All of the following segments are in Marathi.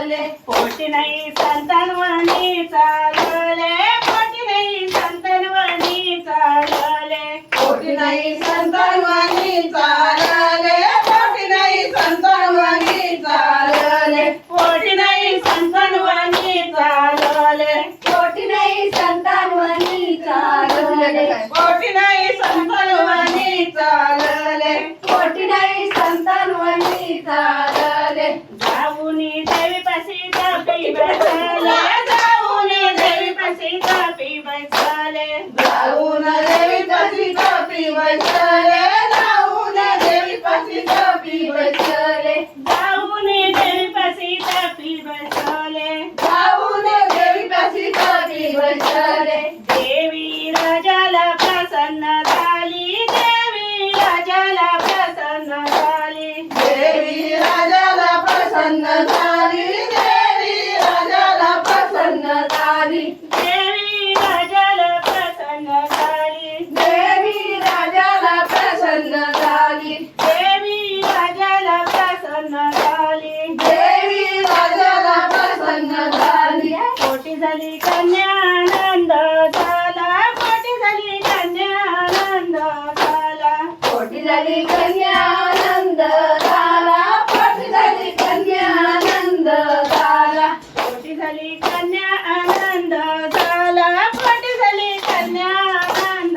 चालले, पोटी नाही संतानवणी चालले, पोटी नाही संतानवणी चालले, पोटी नाही संतानवणी चालले, पोटी नाही संतानवणी चालले, पोटी नाही संतानवणी चालले, पोटी नाही संतानवणी चालले, पोटी नाही संतानवणी चालले, पोटी नाही संतानवणी चालले, जाऊनी देवीपाशी कापी बसले, जाऊनी देवीपाशी कापी बसले, जाऊन देवीपाशी कापी बसले, जाऊन देवीपाशी कापी बसले, जाऊनी देवीपाशी कापी बसले, जाऊन देवीपाशी कापी बसले, देवी राजाला प्रसन्न झाली, देवी राजाला प्रसन्न झाली, देवी राजाला प्रसन्न झाली, देवी राजाला प्रसन्न झाली, देवी राजाला प्रसन्न झाली, देवी राजाला प्रसन्न झाली, देवी राजाला प्रसन्न झाली, देवी राजाला प्रसन्न झाली, पोटी झाली कन्यानंद झाला, पोटी झाली कन्यानंद झाला, पोटी झाली कन्यानंद झाला, पोटी झाली कन्यानंद झाला, पोटी झाली कन्यानंद झाला, पोटी झाली कन्यानंद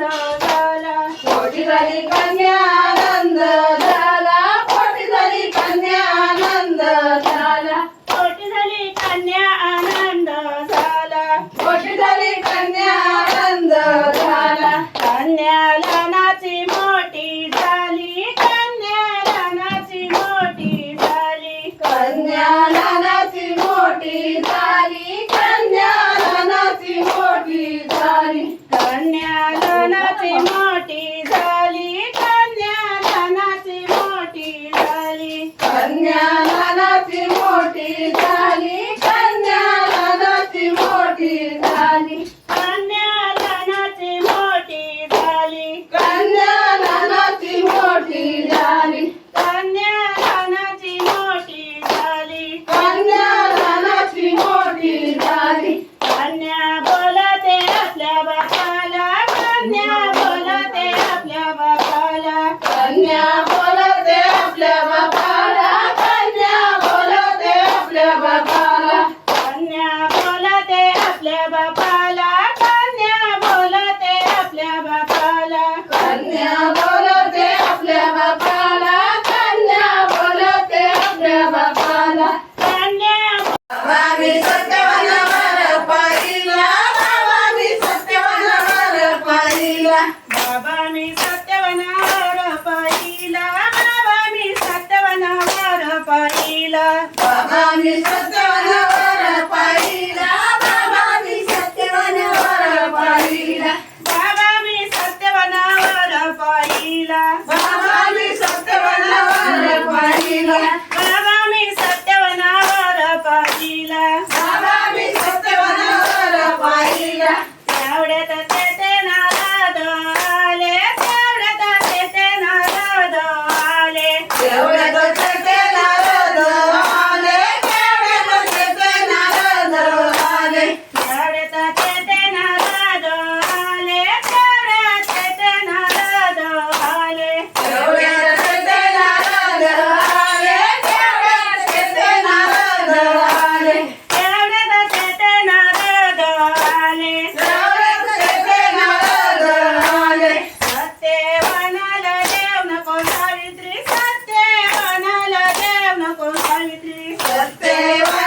झाला, पोटी झाली कन्यानंद झाला, पोटी झाली कन्यानंद झाला, पोटी झाली कन्यानंद झाला, पोटी झाली कन्यानंद झाला, कन्या लहानाची मोठी झाली, कन्या लहानाची मोठी झाली, कन्या लहानाची मोठी झाली, कन्या लहानाची मोठी झाली, कन्या लहानाची मोठी झाली, कन्या लहानाची मोठी झाली, कन्या लहानाची मोठी झाली, कन्या लहानाची मोठी झाली, कन्या लहानाची मोठी झाली, कन्या लहानाची मोठी झाली, कन्या लहानाची मोठी झाली, कन्या लहानाची मोठी झाली, कन्या बोलते आपल्या बापाला, कन्या बोलते आपल्या बापाला, कन्या बोलते आपल्या बापाला, कन्या बोलते आपल्या बापाला, कन्या बोलते आपल्या बापाला, कन्या बोलते आपल्या बापाला, कन्या बोलते आपल्या बापाला, कन्या बोलते आपल्या बापाला, कन्या बाबा मी सत्यवानावर पाहिला, बाबा मी सत्यवानावर पाहिला, बाबा मी सत्यवनावर पाहिला, बाबा मी सत्यवनावर पाहिला, बाबा मी सत्यवानावर पाहिला, बाबा मी सत्यवानावर पाहिला, बाबा मी सत्यवनावर पाहिला, बाबा मी सत्यवानावर पाहिला, बाबा मी सत्यवनावर पाहिला, बाबा मी सत्यवानावर पाहिला, तेवढ्यात तेथे नारद आले, तेवढ्यात तेथे नारद आले, तेवढ्यात तेथे नारद आले, तेवढ्यात तेथे नारद आले, तेवढ्यात तेथे नारद आले, तेवढ्यात तेथे नारद आले, तेवढ्यात तेथे नारद आले, तेवढ्यात तेथे नारद आले, तेवढ्यात तेथे नारद आले, तेवढ्यात तेथे नारद आले, सत्यवानाला देव नको सावित्री, सत्यवानाला देव नको सावित्री, सत्यवानाला